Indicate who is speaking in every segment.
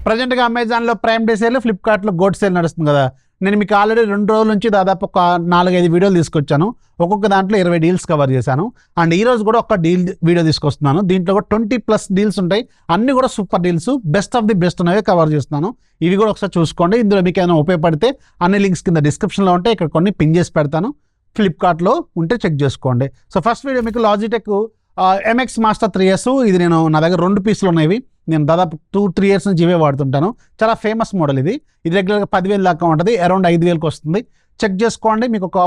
Speaker 1: ప్రజెంట్గా అమెజాన్లో prime day sale, ఫ్లిప్కార్ట్లో గోడ్ సేల్ నడుస్తుంది కదా. నేను మీకు ఆల్రెడీ 2 రోజుల నుంచి దాదాపు ఒక 4-5 వీడియోలు తీసుకొచ్చాను. ఒక్కొక్క దాంట్లో 20 డీల్స్ కవర్ చేశాను. అండ్ ఈ రోజు కూడా ఒక డీల్ వీడియో తీసుకొస్తున్నాను. దీంట్లో కూడా 20+ డీల్స్ ఉంటాయి. అన్ని కూడా super deals, best of the best అనేవి కవర్ చేస్తున్నాను. ఇవి కూడా ఒకసారి చూసుకోండి. ఇందులో మీకు ఏమైనా ఉపయోగపడితే అన్ని లింక్స్ కింద డిస్క్రిప్షన్లో ఉంటాయి. ఇక్కడ కొన్ని పిన్ చేసి పెడతాను. ఫ్లిప్కార్ట్లో ఉంటే చెక్ చేసుకోండి. సో ఫస్ట్ వీడియో మీకు లాజిటెక్ MX మాస్టర్ 3S. ఇది నా దగ్గర 2 పీసులు ఉన్నాయి. నేను దాదాపు 2-3 ఇయర్స్ నుంచి ఇవే వాడుతుంటాను. చాలా ఫేమస్ మోడల్ ఇది రెగ్యులర్గా 10,000 దాకా ఉంటుంది. అరౌండ్ 5,000కి వస్తుంది. చెక్ చేసుకోండి. మీకు ఒక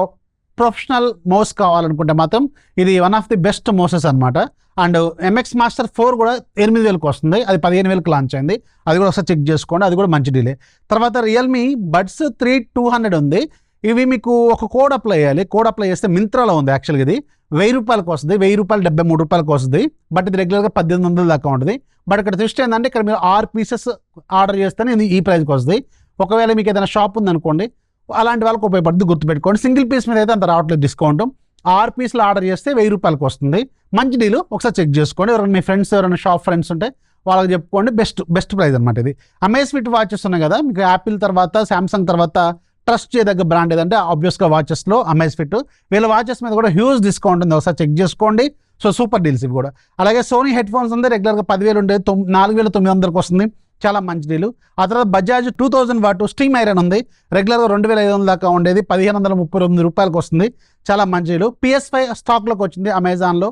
Speaker 1: ప్రొఫెషనల్ మౌస్ కావాలనుకుంటే మాత్రం ఇది one of the best mouses అనమాట. అండ్ MX మాస్టర్ 4 కూడా 8,000కి వస్తుంది. అది 15,000కి లాంచ్ అయింది. అది కూడా ఒకసారి చెక్ చేసుకోండి. అది కూడా మంచి డీలే. తర్వాత రియల్మీ బడ్స్ 3 200 ఉంది. ఇవి మీకు ఒక కోడ్ అప్లై చేయాలి. కోడ్ అప్లై చేస్తే మింత్రాలో ఉంది. యాక్చువల్గా ఇది 1,000 రూపాయలకు వస్తుంది. 1,000 రూపాయలు 73 రూపాయలకు వస్తుంది. బట్ ఇది రెగ్యులర్గా 1,800 దాకా ఉంటుంది. బట్ ఇక్కడ దృష్టి ఏంటంటే ఇక్కడ మీరు 6 పీసెస్ ఆర్డర్ చేస్తేనే ఇది ఈ ప్రైస్కి వస్తుంది. ఒకవేళ మీకు ఏదైనా షాప్ ఉందనుకోండి, అలాంటి వాళ్ళకి ఉపయోగపడుతుంది, గుర్తుపెట్టుకోండి. సింగిల్ పీస్ మీద అయితే అంత రావట్లేదు డిస్కౌంట్. 6 పీసులు ఆర్డర్ చేస్తే 1,000 రూపాయలకు వస్తుంది. మంచి డీలు, ఒకసారి చెక్ చేసుకోండి. ఎవరైనా మీ ఫ్రెండ్స్, ఎవరైనా షాప్ ఫ్రెండ్స్ ఉంటే వాళ్ళకి చెప్పుకోండి. బెస్ట్ ప్రైస్ అనమాట ఇది. అమేజ్ఫిట్ వాచెస్ ఉన్నాయి కదా, మీకు యాపిల్ తర్వాత శాంసంగ్ తర్వాత ట్రస్ట్ చేయదగ్గ బ్రాండ్ ఏదంటే ఆబ్వియస్గా వాచెస్లో అమేజ్ఫిట్. వీళ్ళ వాచెస్ మీద కూడా హ్యూజ్ డిస్కౌంట్ ఉంది. ఒకసారి చెక్ చేసుకోండి. సో సూపర్ డీల్స్ ఇవి కూడా. అలాగే సోనీ హెడ్ ఫోన్స్ ఉంది. రెగ్యులర్గా 10,000 ఉండేది 4,900కి వస్తుంది. చాలా మంచి డీలు. ఆ తర్వాత బజాజ్ 2000 వాట్ స్టీమ్ ఐరన్ ఉంది. రెగ్యులర్గా 2,500 దాకా ఉండేది 1,539 రూపాయలకు వస్తుంది. చాలా మంచి డీలు. PS5 స్టాక్లోకి వచ్చింది అమెజాన్లో.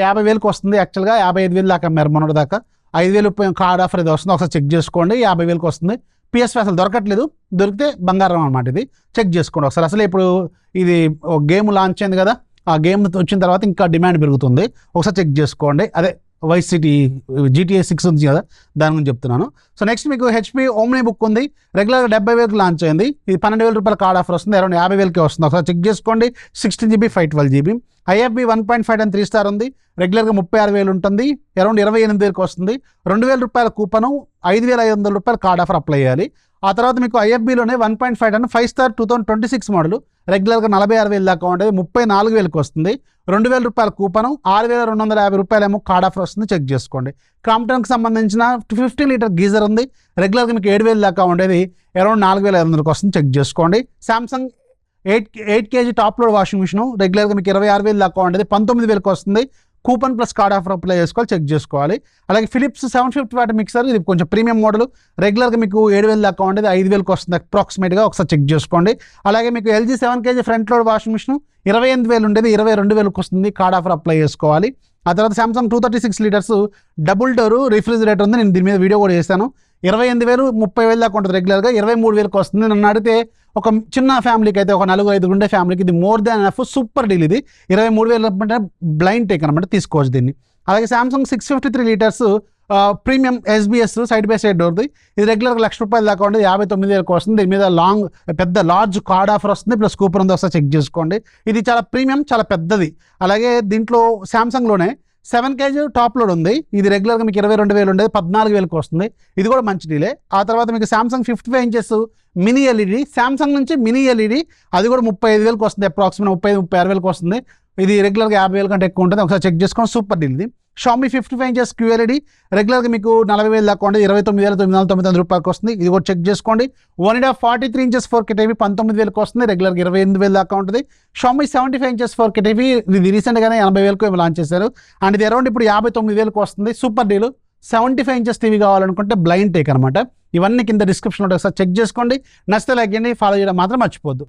Speaker 1: 50,000కి వస్తుంది. యాక్చువల్గా 55,000 దాకా అమ్మారు మొన్నటి దాకా. 5,000 కార్డ్ ఆఫర్ ఇది వస్తుంది. ఒకసారి చెక్ చేసుకోండి. 50,000కి వస్తుంది. PS5 అసలు దొరకట్లేదు. దొరికితే బంగారం అనమాట. ఇది చెక్ చేసుకోండి ఒకసారి. అసలు ఇప్పుడు ఇది గేమ్ లాంచ్ అయింది కదా, ఆ గేమ్ వచ్చిన తర్వాత ఇంకా డిమాండ్ పెరుగుతుంది. ఒకసారి చెక్ చేసుకోండి. అదే వైస్ సిటీ GTA 6 ఉంది కదా, దాని గురించి చెప్తున్నాను. సో నెక్స్ట్ మీకు HP ఓమ్ని బుక్ ఉంది. రెగ్యులర్గా 70,000కి లాంచ్ అయింది. ఇది 12,000 రూపాయల కార్డ్ ఆఫర్ వస్తుంది. అరౌండ్ 50,000కి వస్తుంది. ఒకసారి చెక్ చేసుకోండి. 16GB 512GB. IFB 1.5 and 3 star ఉంది. రెగ్యులర్గా 36,000 ఉంటుంది. అరౌండ్ 28,000కి వస్తుంది. 2,000 రూపాయల కూపను, 5,500 రూపాయల కార్డ్ ఆఫర్ అప్లై చేయాలి. ఆ తర్వాత మీకు IFBలోనే 1.5 and 5 స్టార్ 2026 మోడల్. రెగ్యులర్గా 46,000 దాకా ఉంటుంది. 34,000కి వస్తుంది. 2,000 రూపాయల కూపను, 6,250 రూపాయలేమో కార్డ్ ఆఫర్ వస్తుంది. చెక్ చేసుకోండి. క్రాంప్టన్కి సంబంధించిన 50 లీటర్ గీజర్ ఉంది. రెగ్యులర్గా మీకు 7,000 దాకా ఉండేది అరౌండ్ 4,500కి వస్తుంది. చెక్ చేసుకోండి. Samsung 8 kg top load washing machine. రెగ్యులర్గా మీకు 26,000 దాకా ఉండేది 19,000కి వస్తుంది. Coupon plus card offer apply చేసుకోవాలి. చెక్ చేసుకోవాలి. అలాగే ఫిలిప్స్ 750 వాట్ మిక్సర్. ఇది కొంచెం ప్రీమియం మోడల్. రెగ్యులర్గా మీకు 7,000 దాకా ఉండేది 5,000కి వస్తుంది అప్రాక్సిమేట్గా. ఒకసారి చెక్ చేసుకోండి. అలాగే మీకు LG 7 kg front load washing machine 28,000 ఉండేది 22,000కి వస్తుంది. కార్డ్ ఆఫర్ అప్లై చేసుకోవాలి. ఆ తర్వాత Samsung 236 litres double door refrigerator ఉంది. నేను దీని మీద వీడియో కూడా చేశాను. 28,000 30,000 దాకా ఉంటుంది. రెగ్యులర్గా 23,000కి వస్తుంది. నన్ను అడిగితే ఒక చిన్న ఫ్యామిలీకి అయితే, ఒక 4-5 ఉండే ఫ్యామిలీకి ఇది more than enough. Super deal ఇది. 23,000 అంటే బ్లైండ్ టేక్ అనమాట, తీసుకోవచ్చు దీన్ని. అలాగే Samsung 653 litres premium SBS side by side డోర్ది. ఇది రెగ్యులర్గా 1,00,000 రూపాయలు దాకా ఉండేది 59,000కి వస్తుంది. దీని మీద లార్జ్ కార్డ్ ఆఫర్ వస్తుంది. ప్లస్ కూపన్ ఉంది. ఒకసారి చెక్ చేసుకోండి. ఇది చాలా ప్రీమియం, చాలా పెద్దది. అలాగే దీంట్లో సామ్సంగ్లోనే 7 kg టాప్ లోడ్ ఉంది. ఇది రెగ్యులర్గా మీకు 22,000 ఉండేది 14,000కి వస్తుంది. ఇది కూడా మంచి డీలే. ఆ తర్వాత మీకు Samsung 55 inches mini LED. Samsung నుంచి మినీ LED అది కూడా 35,000కి వస్తుంది. అప్రాక్సిమేట్ 30-36,000కి వస్తుంది. ఇది రెగ్యులర్గా 50,000 కంటే ఎక్కువ ఉంటుంది. ఒకసారి చెక్ చేసుకోండి. సూపర్ డీల్ ఇది. షామీ 55 ఇంచెస్ QLED రెగ్యులర్గా మీకు 40,000 దాకా ఉండేది 29,999 రూపాయలకి వస్తుంది. ఇది కూడా చెక్ చేసుకోండి. ONIDA 43 ఇంచెస్ 4K TV 19,000కి వస్తుంది. రెగ్యులర్గా 28,000 దాకా ఉంటుంది. షామీ 75 ఇంచెస్ 4K TV ఇది రీసెంట్గానే 80,000కి లాంచ్ చేశారు. అండ్ ఇది అరౌండ్ ఇప్పుడు 59,000కి వస్తుంది. Super deal. 75 ఇంచెస్ టీవీ కావాలనుకుంటే బ్లైండ్ టేక్ అనమాట. ఇవన్నీ కింద డిస్క్రిప్షన్లో ఒకసారి చెక్ చేసుకోండి. నచ్చితే లైక్ చేయండి, ఫాలో చేయడం మాత్రం మర్చిపోద్దు.